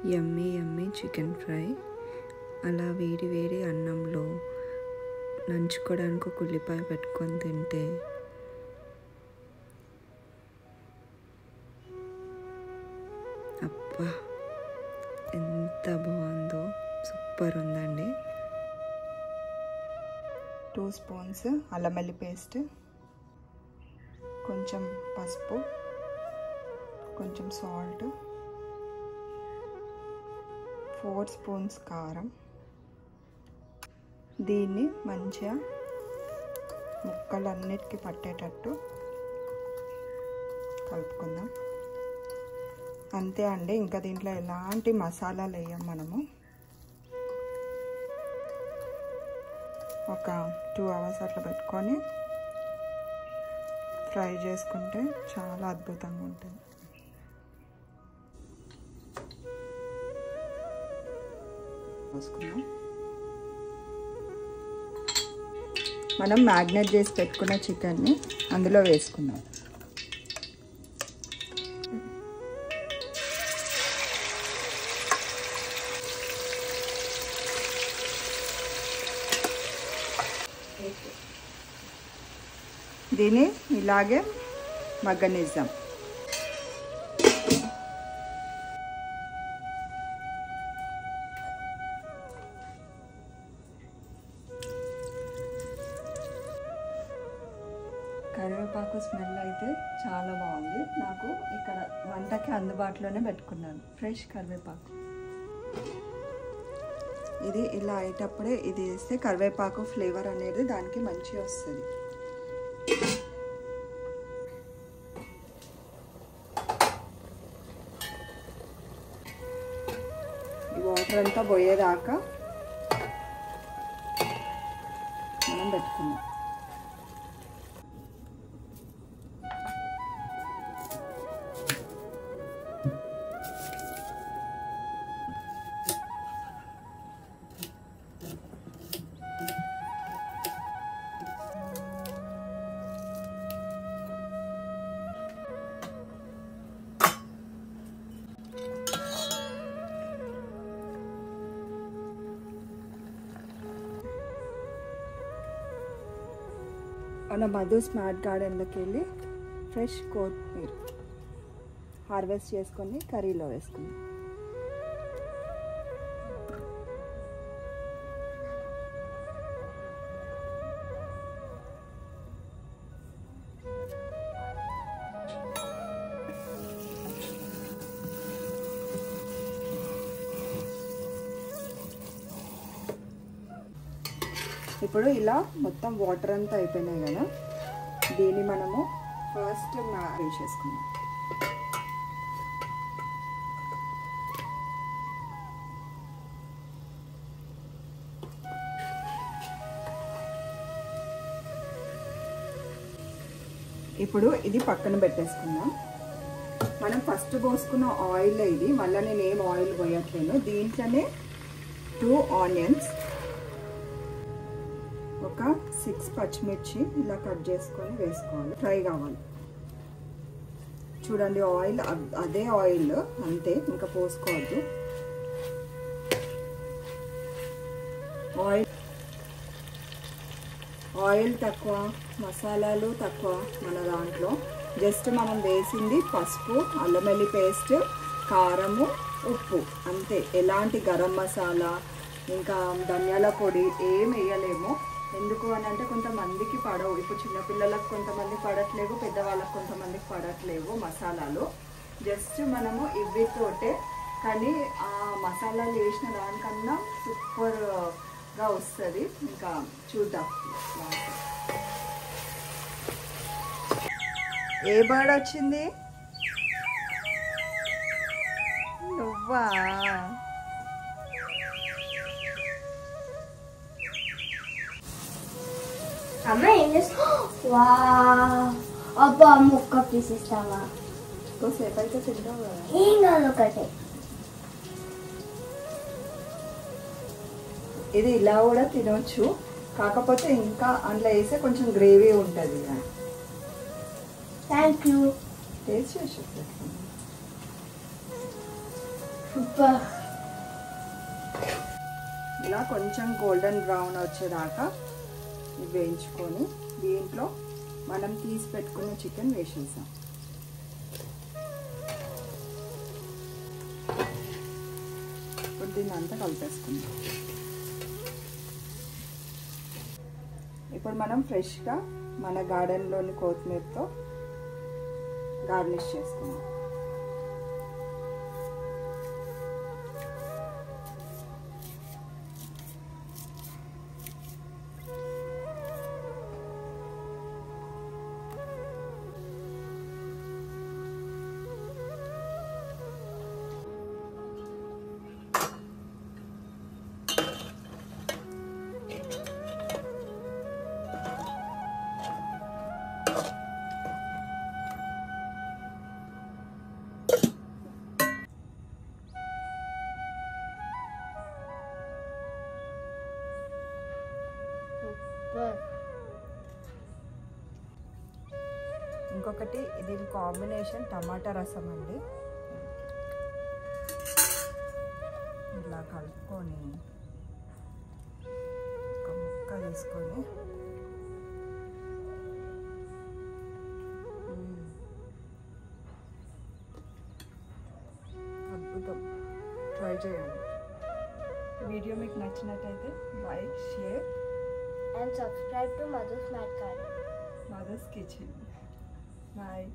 యమ్మీ యమ్మీ chicken fry. అలా వేడి వేడి అన్నంలో నంచుకోవడానికి ఒక ఉల్లిపాయ పెట్టుకొని తింటే అబ్బా ఎంత బాగుందో, సూపర్ ఉందండి. 2 స్పూన్స్ అల్లం వెల్లుల్లి పేస్ట్, కొంచెం పసుపు, కొంచెం సాల్ట్, 4 స్పూన్స్ కారం. దీన్ని మంచిగా ముక్కలన్నిటికీ పట్టేటట్టు కలుపుకుందాం. అంతే అండి, ఇంకా దీంట్లో ఎలాంటి మసాలాలు వేయం మనము. ఒక 2 అవర్స్ అట్లా పెట్టుకొని ఫ్రై చేసుకుంటే చాలా అద్భుతంగా ఉంటుంది. పోసుకుందాం. మనం మ్యాగ్నేట్ చేసి పెట్టుకున్న చికెన్ని అందులో వేసుకుందాం. దీన్ని ఇలాగే మగ్గనిద్దాం. కరివేపాకు స్మెల్ అయితే చాలా బాగుంది. నాకు ఇక్కడ వంటకి అందుబాటులోనే పెట్టుకున్నాను ఫ్రెష్ కరివేపాకు. ఇది ఇలా అయ్యేటప్పుడే ఇది వేస్తే కరివేపాకు ఫ్లేవర్ అనేది దానికి మంచిగా వస్తుంది. ఈ వాటర్ అంతా పోయేదాకా మనం పెట్టుకుందాం. మన మధు స్మార్ట్ గార్డెన్లోకి వెళ్ళి ఫ్రెష్ కొత్తిమీర హార్వెస్ట్ చేసుకొని కర్రీలో వేసుకుందాం. ఇప్పుడు ఇలా మొత్తం వాటర్ అంతా అయిపోయినాయి కదా, దీన్ని మనము ఫస్ట్ మ్యారినేట్ చేసుకుందాం. ఇప్పుడు ఇది పక్కన పెట్టేసుకుందాం. మనం ఫస్ట్ పోసుకున్న ఆయిల్ ఇది, మళ్ళీ నేను ఏం ఆయిల్ పోయట్లేను. దీంట్లోనే 2 ఆనియన్స్, ఒక 6 పచ్చిమిర్చి ఇలా కట్ చేసుకొని వేసుకోవాలి. ఫ్రై కావాలి. చూడండి, ఆయిల్ అదే ఆయిల్ అంతే, ఇంకా పోసుకోవద్దు. ఆయిల్ తక్కువ, మసాలాలు తక్కువ మన దాంట్లో. జస్ట్ మనం వేసింది పసుపు, అల్లం వెల్లుల్లి పేస్ట్, కారము, ఉప్పు అంతే. ఎలాంటి గరం మసాలా ఇంకా ధనియాల పొడి ఏం వేయలేము. ఎందుకు అని అంటే కొంతమందికి పడవు. ఇప్పుడు చిన్నపిల్లలకు కొంతమంది పడట్లేవు, పెద్దవాళ్ళకు కొంతమందికి పడట్లేవు మసాలాలు. జస్ట్ మనము ఇవితోటే, కానీ ఆ మసాలాలు వేసిన దానికన్నా సూపర్గా వస్తుంది. ఇంకా చూద్దాం. ఏ బర్డ్ వచ్చింది? నువ్వా? అమ్మ ఏం చేస్తా? అబ్బా ముక్క తీసిస్తావా? సేపు అయితే తింటావు కదా. ఏం కాదు, ఒకటే. ఇది ఇలా కూడా తినొచ్చు, కాకపోతే ఇంకా అందులో వేస్తే కొంచెం గ్రేవీ ఉంటుంది. Thank you. టేస్ట్ చేసి సూపర్. ఇలా కొంచెం గోల్డెన్ బ్రౌన్ వచ్చేదాకా వేయించుకొని దీంట్లో మనం తీసి పెట్టుకున్న చికెన్ వేసేసాం. ఇప్పుడు దీన్ని అంతా కలిపేసుకుందాం. ఇప్పుడు మనం ఫ్రెష్గా మన గార్డెన్లోని కొత్తిమీరతో గార్నిష్ చేసుకుందాం. ఇంకొకటి దీని కాంబినేషన్ టమాటా రసం అండి. ఇలా కలుపుకొని ఒక ముక్క వేసుకొని అద్భుతం, ట్రై చేయండి. వీడియో మీకు నచ్చినట్టయితే like, share and subscribe to Madhu's Mad Garden. Mother's Kitchen. Bye.